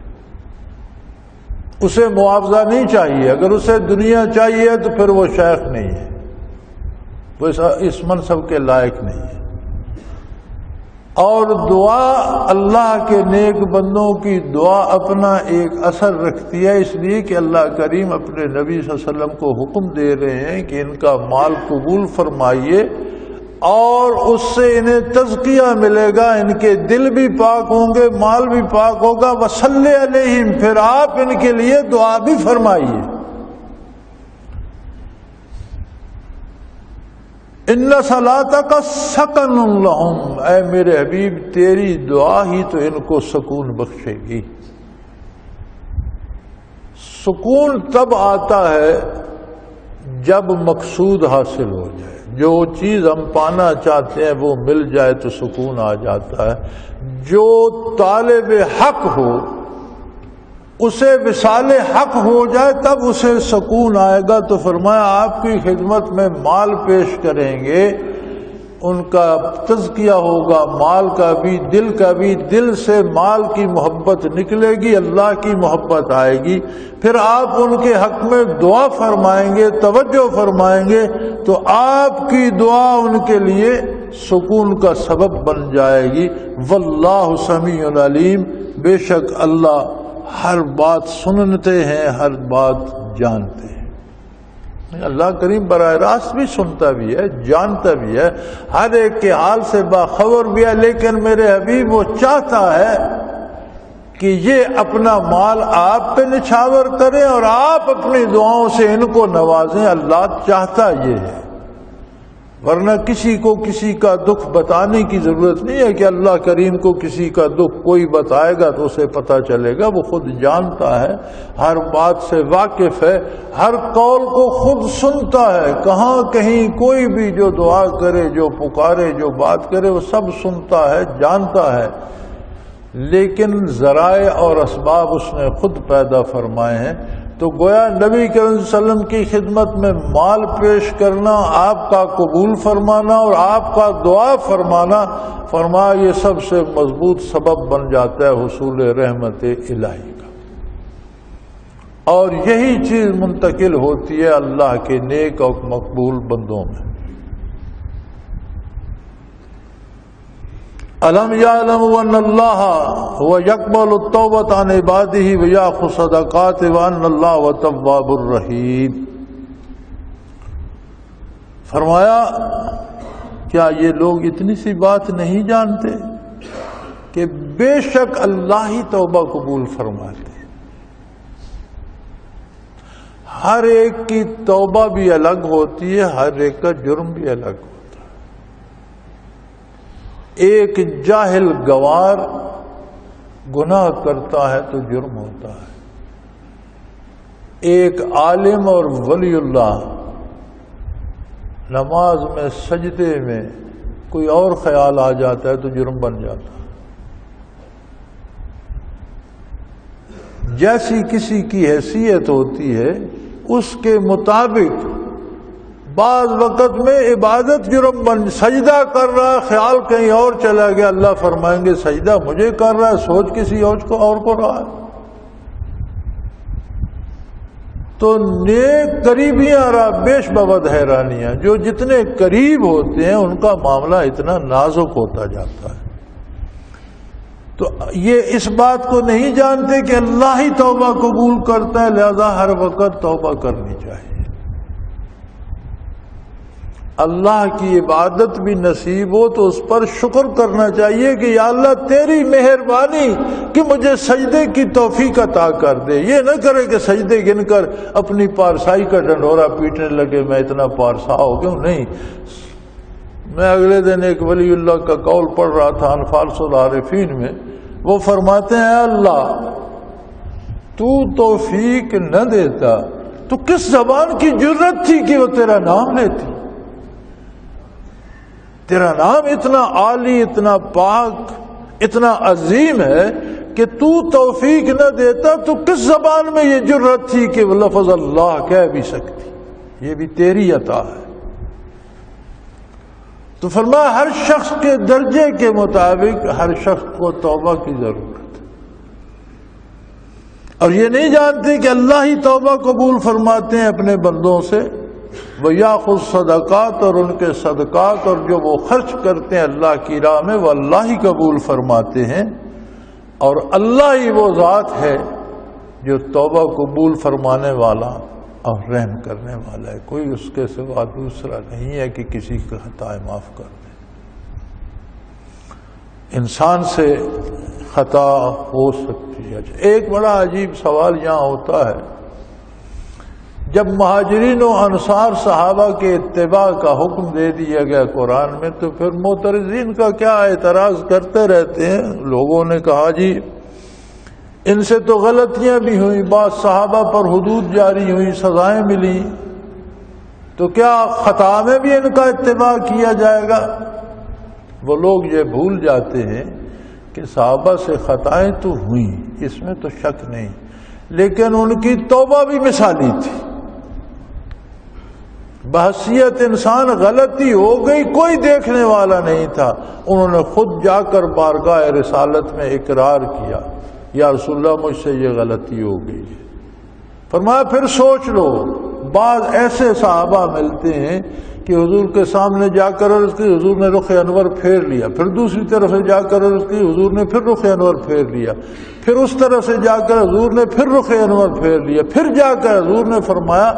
اسے معاوضہ نہیں چاہیے. اگر اسے دنیا چاہیے تو پھر وہ شیخ نہیں ہے، وہ اس منصب کے لائق نہیں ہے. اور دعا، اللہ کے نیک بندوں کی دعا اپنا ایک اثر رکھتی ہے، اس لیے کہ اللہ کریم اپنے نبی صلی اللہ علیہ وسلم کو حکم دے رہے ہیں کہ ان کا مال قبول فرمائیے، اور اس سے انہیں تزکیہ ملے گا، ان کے دل بھی پاک ہوں گے، مال بھی پاک ہوگا. وصلی علیہم، پھر آپ ان کے لیے دعا بھی فرمائیے. ان صلاتک سکن لہم، اے میرے حبیب تیری دعا ہی تو ان کو سکون بخشے گی. سکون تب آتا ہے جب مقصود حاصل ہو جائے، جو چیز ہم پانا چاہتے ہیں وہ مل جائے تو سکون آ جاتا ہے. جو طالب حق ہو اسے وصال حق ہو جائے تب اسے سکون آئے گا. تو فرمایا آپ کی خدمت میں مال پیش کریں گے، ان کا تزکیہ ہوگا، مال کا بھی دل کا بھی. دل سے مال کی محبت نکلے گی، اللہ کی محبت آئے گی. پھر آپ ان کے حق میں دعا فرمائیں گے، توجہ فرمائیں گے، تو آپ کی دعا ان کے لیے سکون کا سبب بن جائے گی. واللہ سمیع علیم، بے شک اللہ ہر بات سنتے ہیں، ہر بات جانتے ہیں. اللہ کریم براہ راست بھی سنتا بھی ہے، جانتا بھی ہے، ہر ایک کے حال سے باخبر بھی ہے. لیکن میرے حبیب وہ چاہتا ہے کہ یہ اپنا مال آپ پہ نچھاور کریں اور آپ اپنی دعاؤں سے ان کو نوازیں. اللہ چاہتا یہ ہے، ورنہ کسی کو کسی کا دکھ بتانے کی ضرورت نہیں ہے کہ اللہ کریم کو کسی کا دکھ کوئی بتائے گا تو اسے پتہ چلے گا. وہ خود جانتا ہے، ہر بات سے واقف ہے، ہر قول کو خود سنتا ہے. کہاں کہیں کوئی بھی جو دعا کرے، جو پکارے، جو بات کرے، وہ سب سنتا ہے، جانتا ہے. لیکن ذرائع اور اسباب اس نے خود پیدا فرمائے ہیں. تو گویا نبی کریم صلی اللہ علیہ وسلم کی خدمت میں مال پیش کرنا، آپ کا قبول فرمانا اور آپ کا دعا فرمانا، فرمایا یہ سب سے مضبوط سبب بن جاتا ہے حصول رحمت الہی کا. اور یہی چیز منتقل ہوتی ہے اللہ کے نیک اور مقبول بندوں میں. الم یعلم ان اللہ هو یقبل التوبۃ عن عبادہ ویأخذ الصدقات وان اللہ هو التواب الرحیم. فرمایا کیا یہ لوگ اتنی سی بات نہیں جانتے کہ بے شک اللہ ہی توبہ قبول فرماتے ہیں. ہر ایک کی توبہ بھی الگ ہوتی ہے، ہر ایک کا جرم بھی الگ ہوتا ہے. ایک جاہل گوار گناہ کرتا ہے تو جرم ہوتا ہے. ایک عالم اور ولی اللہ نماز میں سجدے میں کوئی اور خیال آ جاتا ہے تو جرم بن جاتا ہے. جیسی کسی کی حیثیت ہوتی ہے اس کے مطابق بعض وقت میں عبادت جرم بن، سجدہ کر رہا ہے خیال کہیں اور چلا گیا، اللہ فرمائیں گے سجدہ مجھے کر رہا ہے، سوچ کسی اور کو رہا ہے. تو نیک قریبیاں را بیش بابد حیرانیاں، جو جتنے قریب ہوتے ہیں ان کا معاملہ اتنا نازک ہوتا جاتا ہے۔ تو یہ اس بات کو نہیں جانتے کہ اللہ ہی توبہ قبول کرتا ہے، لہذا ہر وقت توبہ کرنی چاہیے۔ اللہ کی عبادت بھی نصیب ہو تو اس پر شکر کرنا چاہیے کہ یا اللہ تیری مہربانی کہ مجھے سجدے کی توفیق عطا کر دے۔ یہ نہ کرے کہ سجدے گن کر اپنی پارسائی کا ڈنڈورا پیٹنے لگے، میں اتنا پارسا ہو گیا ہوں۔ نہیں، میں اگلے دن ایک ولی اللہ کا قول پڑھ رہا تھا انفال العارفین میں، وہ فرماتے ہیں اے اللہ تو توفیق نہ دیتا تو کس زبان کی جرت تھی کہ وہ تیرا نام لیتی؟ تیرا نام اتنا عالی، اتنا پاک، اتنا عظیم ہے کہ تو توفیق نہ دیتا تو کس زبان میں یہ جرت تھی کہ وہ لفظ اللہ کہہ بھی سکتی؟ یہ بھی تیری عطا ہے۔ تو فرمایا ہر شخص کے درجے کے مطابق ہر شخص کو توبہ کی ضرورت ہے، اور یہ نہیں جانتے کہ اللہ ہی توبہ قبول فرماتے ہیں اپنے بندوں سے۔ وَيَأْخُذْ صدقات، اور ان کے صدقات اور جو وہ خرچ کرتے ہیں اللہ کی راہ میں وہ اللہ ہی قبول فرماتے ہیں، اور اللہ ہی وہ ذات ہے جو توبہ قبول فرمانے والا اور رحم کرنے والا ہے۔ کوئی اس کے سوا دوسرا نہیں ہے کہ کسی کی خطائیں معاف کر دے۔ انسان سے خطا ہو سکتی ہے۔ ایک بڑا عجیب سوال یہاں ہوتا ہے، جب مہاجرین و انصار صحابہ کے اتباع کا حکم دے دیا گیا قرآن میں، تو پھر معترضین کا کیا اعتراض کرتے رہتے ہیں۔ لوگوں نے کہا جی ان سے تو غلطیاں بھی ہوئیں، بعض صحابہ پر حدود جاری ہوئی، سزائیں ملی، تو کیا خطا میں بھی ان کا اتباع کیا جائے گا؟ وہ لوگ یہ بھول جاتے ہیں کہ صحابہ سے خطائیں تو ہوئیں، اس میں تو شک نہیں، لیکن ان کی توبہ بھی مثالی تھی۔ بحثیت انسان غلطی ہو گئی، کوئی دیکھنے والا نہیں تھا، انہوں نے خود جا کر بارگاہ رسالت میں اقرار کیا، یا رسول اللہ مجھ سے یہ غلطی ہو گئی ہے۔ فرمایا پھر سوچ لو، بعض ایسے صحابہ ملتے ہیں کہ حضور کے سامنے جا کر عرض کی، حضور نے رخ انور پھیر لیا، پھر دوسری طرف سے جا کر عرض کی، حضور نے پھر رخ انور پھیر لیا، پھر اس طرف سے جا کر حضور نے پھر رخ انور پھیر لیا، پھر جا کر حضور نے فرمایا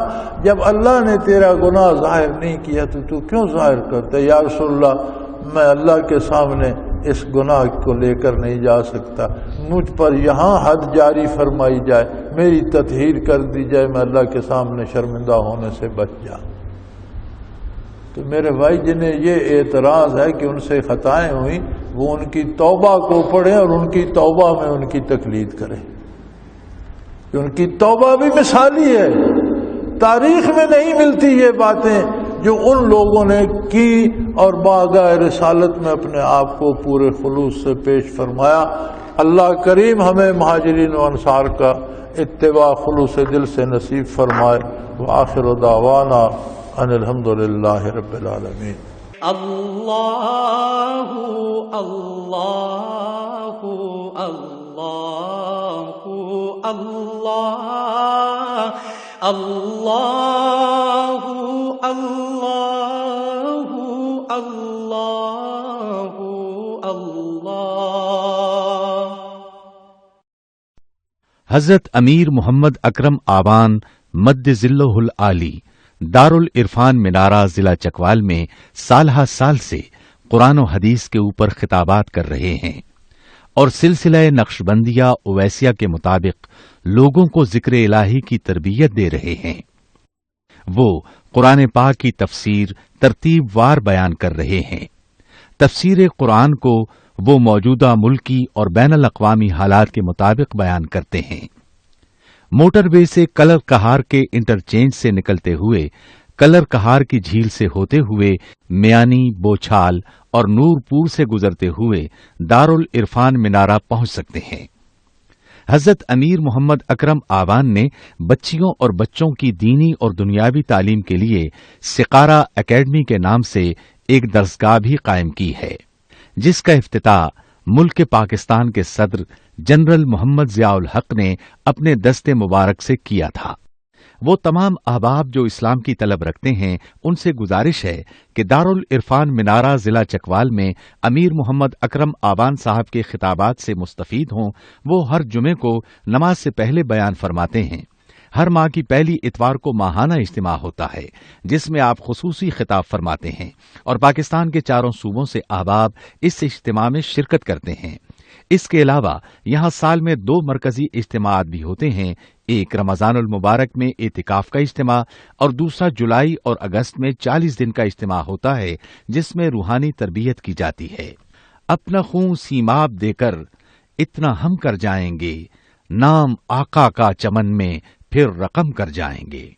جب اللہ نے تیرا گناہ ظاہر نہیں کیا تو کیوں ظاہر کرتا ہے؟ یا رسول اللہ میں اللہ کے سامنے اس گناہ کو لے کر نہیں جا سکتا، مجھ پر یہاں حد جاری فرمائی جائے، میری تطہیر کر دی جائے، میں اللہ کے سامنے شرمندہ ہونے سے بچ جاؤں۔ تو میرے بھائی جنہیں یہ اعتراض ہے کہ ان سے خطائیں ہوئیں، وہ ان کی توبہ کو پڑھیں اور ان کی توبہ میں ان کی تقلید کریں، کہ ان کی توبہ بھی مثالی ہے۔ تاریخ میں نہیں ملتی یہ باتیں جو ان لوگوں نے کی اور بارگاہ رسالت میں اپنے آپ کو پورے خلوص سے پیش فرمایا۔ اللہ کریم ہمیں مہاجرین و انصار کا اتباع خلوص دل سے نصیب فرمائے۔ وآخر دعوانا ان الحمد للہ رب العالمین۔ اللہ اللہ اللہ اللہ اللہ اللہ اللہ اللہ۔ حضرت امیر محمد اکرم آبان مد ذلہ العالی دارالعرفان منارہ ضلع چکوال میں سالہ سال سے قرآن و حدیث کے اوپر خطابات کر رہے ہیں اور سلسلہ نقشبندیہ اویسیہ کے مطابق لوگوں کو ذکر الہی کی تربیت دے رہے ہیں۔ وہ قرآن پاک کی تفسیر ترتیب وار بیان کر رہے ہیں۔ تفسیر قرآن کو وہ موجودہ ملکی اور بین الاقوامی حالات کے مطابق بیان کرتے ہیں۔ موٹر وے سے کلر کہار کے انٹرچینج سے نکلتے ہوئے کلر کہار کی جھیل سے ہوتے ہوئے میانی، بوچھال اور نور پور سے گزرتے ہوئے دارالعرفان منارہ پہنچ سکتے ہیں۔ حضرت امیر محمد اکرم آبان نے بچیوں اور بچوں کی دینی اور دنیاوی تعلیم کے لیے سقارہ اکیڈمی کے نام سے ایک درسگاہ بھی قائم کی ہے، جس کا افتتاح ملک پاکستان کے صدر جنرل محمد ضیاء الحق نے اپنے دست مبارک سے کیا تھا۔ وہ تمام احباب جو اسلام کی طلب رکھتے ہیں ان سے گزارش ہے کہ دارالعرفان منارہ ضلع چکوال میں امیر محمد اکرم آبان صاحب کے خطابات سے مستفید ہوں۔ وہ ہر جمعے کو نماز سے پہلے بیان فرماتے ہیں۔ ہر ماہ کی پہلی اتوار کو ماہانہ اجتماع ہوتا ہے جس میں آپ خصوصی خطاب فرماتے ہیں اور پاکستان کے چاروں صوبوں سے احباب اس اجتماع میں شرکت کرتے ہیں۔ اس کے علاوہ یہاں سال میں 2 مرکزی اجتماعات بھی ہوتے ہیں، ایک رمضان المبارک میں اعتکاف کا اجتماع اور دوسرا جولائی اور اگست میں 40 دن کا اجتماع ہوتا ہے جس میں روحانی تربیت کی جاتی ہے۔ اپنا خون سیماب دے کر اتنا ہم کر جائیں گے، نام آقا کا چمن میں پھر رقم کر جائیں گے۔